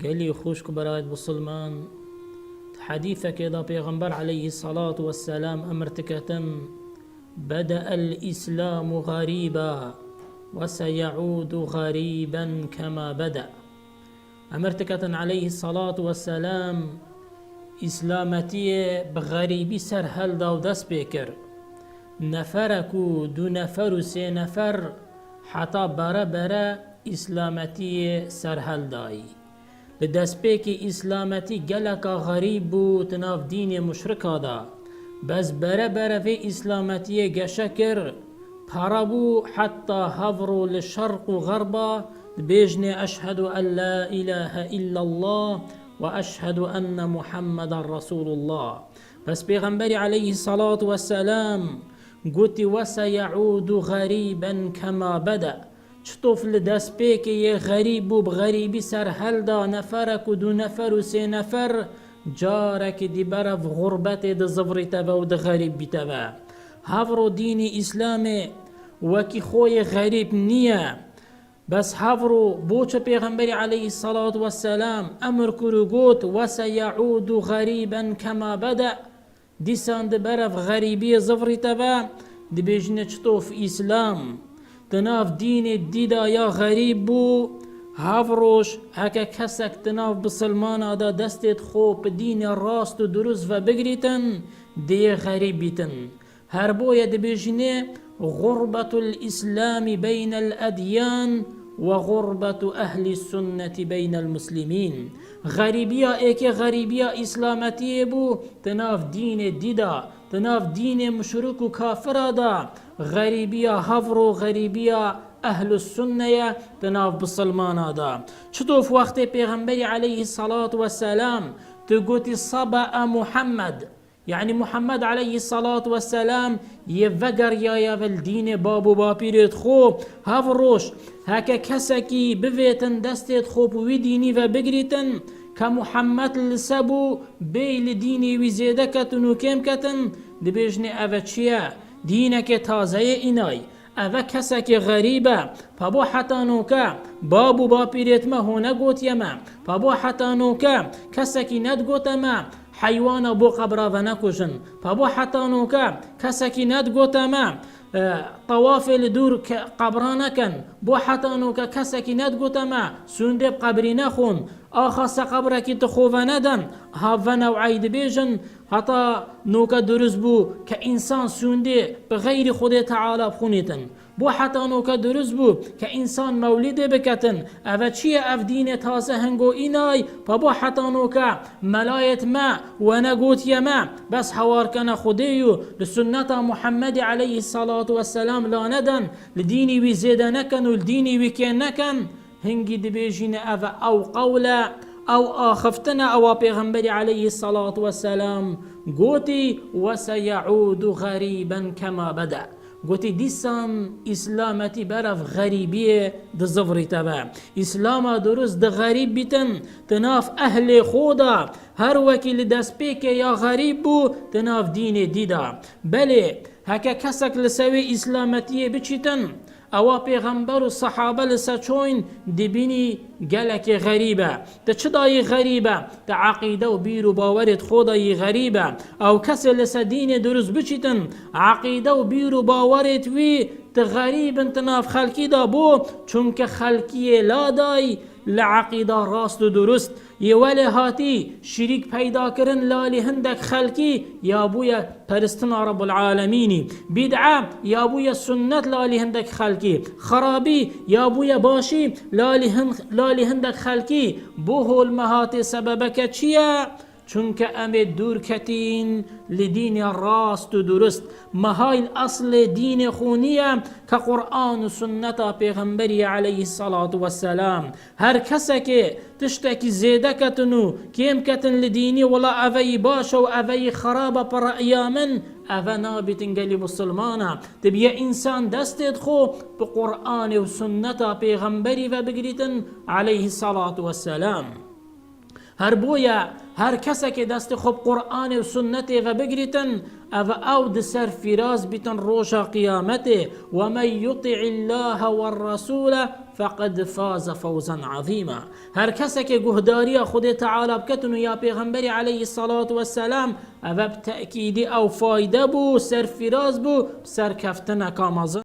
قالي خوشك برايد بسلمان حديثك إذا بيغمبر عليه الصلاة والسلام أمرتكة بدأ الإسلام غريبا وسيعود غريبا كما بدأ. أمرتكة عليه الصلاة والسلام إسلامتي بغريبي سر هل داو دس بكر نفركو دو نفر و سي نفر حتى برا إسلامتي سر هل داي لدست بيكي إسلامتي قلقا غريب بو تناف دين مشركا دا بس برا في إسلامتي قشكر بارابو حتى هفرو للشرق وغربا بيجني أشهد أن لا إله إلا الله وأشهد أن محمد رسول الله. بس بيغنبري عليه الصلاة والسلام قلت وسيعود غريبا كما بدأ. شطوف لدست بيكي غريب بغريبي سر هل دا نفرك دو نفر و سي نفر جارك دي برف غربت دي زفر تبا و دي غريب بتبا هفرو ديني إسلامي وكي خوي غريب نية بس هفرو بوچ پیغمبر عليه الصلاة والسلام أمر كرو قوت وسيعود غريبا كما بدأ ديسان دي برف غريبي زفر تبا دي بيجنة شطوف إسلام تناف دين الديدا يا غريب بو هافروش هكا كسك تناف بسلمان دا دستت خوب دين الراست و دروز و بگريتن دي غريبتن هربوية دبيجني غربة الإسلام بين الأديان وغربة أهل السنة بين المسلمين. غريبية ايكي غريبية إسلامتي بو تناف دين الديدا تناف دين مشرك و كافر دا غريبية هفرو غريبية أهل السنة تناف بسلمان دا شطوف وقت پیغمبر عليه الصلاة والسلام تقوتي صبأ محمد يعني محمد عليه الصلاة والسلام يفقر يا الدين بابو بابيرت خوب هفروش هكا كسكي بفيتن دستت خوب ويديني وبقريتن كمحمد لسبو بي لديني وزيدكتن وكيمكتن دبيجني أفتشيا دينك تازه إناي أفا كسك غريبة فبو حتى نوكا بابو بابيرت ما هو نقوت يما فبو حتى نوكا كسك ندقوت ما حيوان بو قبرا ونكوشن فبو حتى نوكا كسك ندقوت ما طواف لدور قبرانكن بو حتى نوكا كسك ندقوت ما سندب قبري نخون آخاص قبرك تخوف ندن هاونا وعيد بيجن حتى نوكا درز بو كإنسان سنده بغير خود تعالى بخونيتن بو حتى نوكا درز بو كإنسان مولد بكتن أفا چيه أف دين تاسه هنگو إناي فبو حتى نوكا ملايت ما ونقوت يما بس حوار كان خوديو لسنة محمد عليه الصلاة والسلام لا ندن لديني وزيدا نكن ولديني وكين نكن هنگي دبيجين أفا أو قولا أو آخفتنا أو پیغمبر عليه الصلاة والسلام قوتي وسيعود غريبا كما بدأ قوتي ديسان إسلامتي برف غريبية دزفري تبا إسلاما درست د غريب بيتن تناف أهل خودا هر وكي لدست بيك يا غريب بو تناف دين ديدا بلي هكا كسك لسوي إسلامتي بچيتن او پیغمبر و صحابه لسچوين دبيني قالك غريبة تشداي غريبة تعقيدة و بير و باورت خوداي غريبة او كسي لسدين دروز بچيتن عقيدة و بير و باورت وي تغريب انتناف خلقي دا بو چونك خلقي لا داي لعقيدة راست و درست يوالي هاتي شريك پیدا کرن لالي هندك خلقي يا بويا پرستنا رب العالمين بدعة يا بويا سنة لالي هندك خلقي خرابي يا بويا باشي لالي هندك خلقي بوهو المهاتي سببك چيا چونك امد دور كتين لدين الراست درست مهاي الأصل دين خونية كقرآن سنة پیغمبري عليه الصلاة والسلام هر كسك تشتكي زيده كتنو كيم كتن لديني ولا أفي باشا و أفي خرابة برأيا من أفا نابتن قلي مسلمانا تبيا إنسان دستت خو بقرآن وسنة پیغمبري وبقريتن عليه الصلاة والسلام هر بويا هر کسی که دست خوب قرآن و سنت و بگریتن او دسر فراز بیتن روش قیامته و من یطع الله والرسول فقد فاز فوزا عظيما. هر کسی که گهداری خود تعالی بکتن و یا پیغمبری علیه الصلاة والسلام او بتأکید او فایده بو سرفراز بو سرکفتن کامازن